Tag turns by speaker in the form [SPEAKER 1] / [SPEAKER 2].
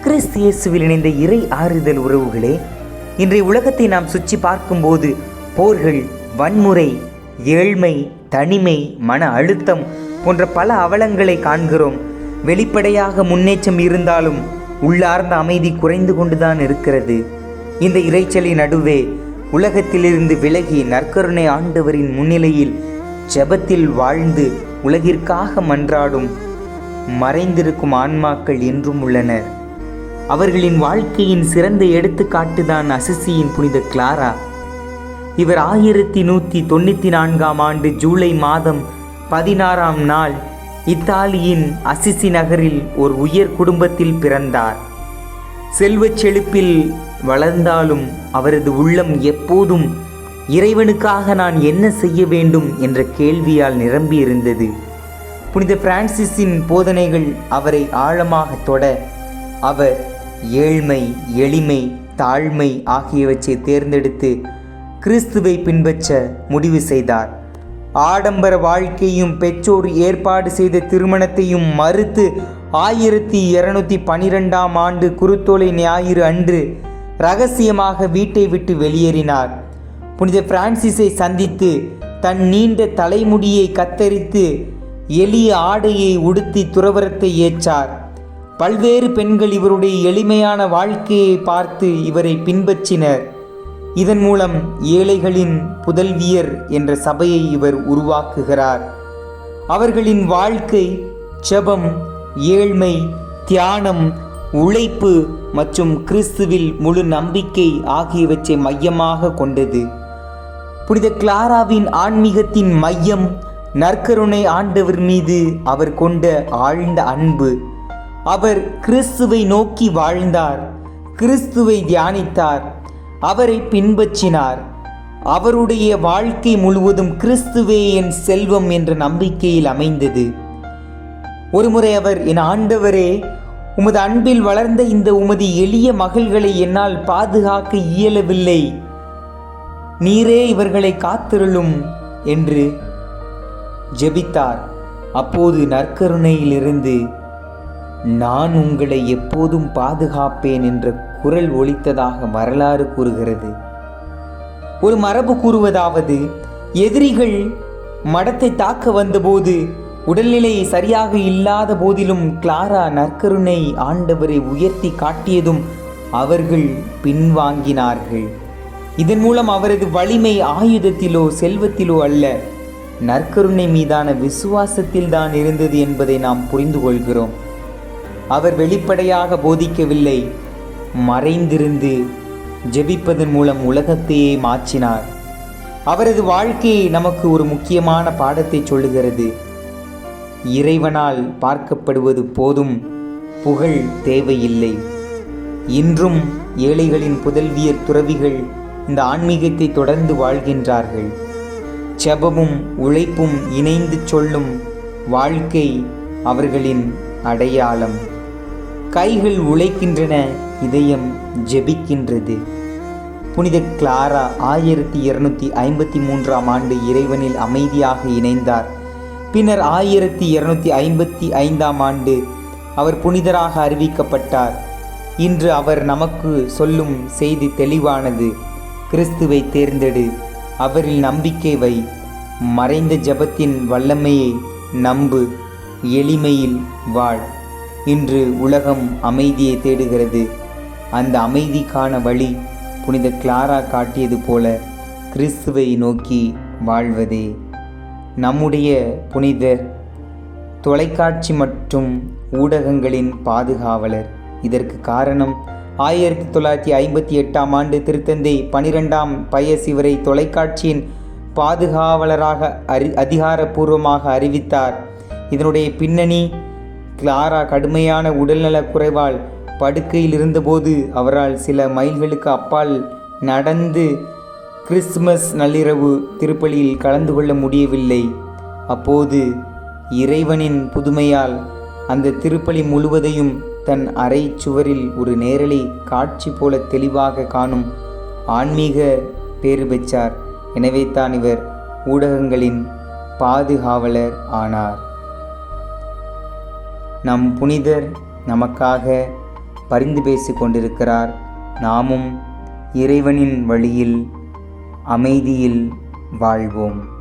[SPEAKER 1] கிறிஸ்து இயேசுவில் இணைந்த இறை ஆறுதல் உறவுகளே, இன்றைய உலகத்தை நாம் சுற்றி பார்க்கும்போது போர்கள், வன்முறை, ஏழ்மை, தனிமை, மன அழுத்தம் போன்ற பல அவலங்களை காண்கிறோம். வெளிப்படையாக முன்னேற்றம் இருந்தாலும் உள்ளார்ந்த அமைதி குறைந்து கொண்டுதான் இருக்கிறது. இந்த இரைச்சலின் நடுவே உலகத்திலிருந்து விலகி நற்கருணை ஆண்டவரின் முன்னிலையில் ஜெபத்தில் வாழ்ந்து உலகிற்காக மன்றாடும் மறைந்திருக்கும் ஆன்மாக்கள் என்றும் உள்ளனர். அவர்களின் வாழ்க்கையின் சிறந்த எடுத்துக்காட்டுதான் அசிசியின் புனித கிளாரா. இவர் 1194 ஜூலை மாதம் 16 நாள் இத்தாலியின் அசிசி நகரில் ஒரு உயர் குடும்பத்தில் பிறந்தார். செல்வச் செழிப்பில் வளர்ந்தாலும் அவரது உள்ளம் எப்போதும் இறைவனுக்காக நான் என்ன செய்ய வேண்டும் என்ற கேள்வியால் நிரம்பியிருந்தது. புனித பிரான்சிஸின் போதனைகள் அவரை ஆழமாக தொட அவர் ஏழ்மை, எளிமை, தாழ்மை ஆகியவற்றை தேர்ந்தெடுத்து கிறிஸ்துவை பின்பற்ற முடிவு செய்தார். ஆடம்பர வாழ்க்கையும் பெற்றோர் ஏற்பாடு செய்த திருமணத்தையும் மறுத்து 1212 குருத்தோலை ஞாயிறு அன்று இரகசியமாக வீட்டை விட்டு வெளியேறினார். புனித பிரான்சிஸை சந்தித்து தன் நீண்ட தலைமுடியை கத்தரித்து எளிய ஆடையை உடுத்தி துறவரத்தை ஏற்றார். பல்வேறு பெண்கள் இவருடைய எளிமையான வாழ்க்கையை பார்த்து இவரை பின்பற்றினர். இதன் மூலம் ஏழைகளின் புதல்வியர் என்ற சபையை இவர் உருவாக்குகிறார். அவர்களின் வாழ்க்கை ஜெபம், ஏழ்மை, தியானம், உழைப்பு மற்றும் கிறிஸ்துவில் முழு நம்பிக்கை ஆகியவற்றை மையமாக கொண்டது. புனித கிளாராவின் ஆன்மீகத்தின் மையம் நற்கருணை ஆண்டவர் மீது அவர் கொண்ட ஆழ்ந்த அன்பு. அவர் கிறிஸ்துவை நோக்கி வாழ்ந்தார், கிறிஸ்துவை தியானித்தார், அவரை பின்பற்றினார். அவருடைய வாழ்க்கை முழுவதும் கிறிஸ்துவே என் செல்வம் என்ற நம்பிக்கையில் அமைந்தது. ஒருமுறை அவர், என் ஆண்டவரே, உமது அன்பில் வளர்ந்த இந்த உமது எளிய மகள்களை என்னால் பாதுகாக்க இயலவில்லை, நீரே இவர்களை காத்திருளும் என்று ஜெபித்தார். அப்போது நற்கருணையிலிருந்து நான் உங்களை எப்போதும் பாதுகாப்பேன் என்ற குரல் ஒலித்ததாக வரலாறு கூறுகிறது. ஒரு மரபு கூறுவதாவது, எதிரிகள் மடத்தை தாக்க வந்தபோது உடல்நிலை சரியாக இல்லாத போதிலும் கிளாரா நற்கருணை ஆண்டவரை உயர்த்தி காட்டியதும் அவர்கள் பின்வாங்கினார்கள். இதன் மூலம் அவரது வலிமை ஆயுதத்திலோ செல்வத்திலோ அல்ல, நற்கருணை மீதான விசுவாசத்தில் தான் இருந்தது என்பதை நாம் புரிந்து கொள்கிறோம். அவர் வெளிப்படையாக போதிக்கவில்லை, மறைந்திருந்து ஜெபிப்பதன் மூலம் உலகத்தையே மாற்றினார். அவரது வாழ்க்கையை நமக்கு ஒரு முக்கியமான பாடத்தை சொல்லுகிறது. இறைவனால் பார்க்கப்படுவது போதும், புகழ் தேவையில்லை. இன்றும் ஏழைகளின் புதல்வியர் துறவிகள் இந்த ஆன்மீகத்தை தொடர்ந்து வாழ்கின்றார்கள். ஜெபமும் உழைப்பும் இணைந்து சொல்லும் வாழ்க்கை அவர்களின் அடையாளம். கைகள் உழைக்கின்றன, இதயம் ஜெபிக்கின்றது. புனித கிளாரா 1253 இறைவனில் அமைதியாக இணைந்தார். பின்னர் 1255 அவர் புனிதராக அறிவிக்கப்பட்டார். இன்று அவர் நமக்கு சொல்லும் செய்தி தெளிவானது. கிறிஸ்துவை தேர்ந்தெடு, அவரில் நம்பிக்கை வை, மறைந்த ஜெபத்தின் வல்லமையை நம்பு, எளிமையில் வாழ். இன்று உலகம் அமைதியை தேடுகிறது. அந்த அமைதிக்கான வழி புனித கிளாரா காட்டியது போல கிறிஸ்துவை நோக்கி வாழ்வதே. நம்முடைய புனிதர் தொலைக்காட்சி மற்றும் ஊடகங்களின் பாதுகாவலர். இதற்கு காரணம் 1958 திருத்தந்தை 12 பயஸ் இவரை தொலைக்காட்சியின் பாதுகாவலராக அதிகாரப்பூர்வமாக அறிவித்தார். இதனுடைய பின்னணி, கிளாரா கடுமையான உடல்நலக் குறைவால் படுக்கையில் இருந்தபோது அவரால் சில மைல்களுக்கு அப்பால் நடந்து கிறிஸ்துமஸ் நள்ளிரவு திருப்பலியில் கலந்து கொள்ள முடியவில்லை. அப்போது இறைவனின் புதுமையால் அந்த திருப்பலி முழுவதையும் தன் அறை சுவரில் ஒரு நேரலை காட்சி போல தெளிவாக காணும் ஆன்மீக பேறு பெற்றார். எனவே தான் இவர் ஊடகங்களின் பாதுகாவலர் ஆனார். நம் புனிதர் நமக்காக பரிந்து பேசிக் கொண்டிருக்கிறார். நாமும் இறைவனின் வழியில் அமைதியில் வாழ்வோம்.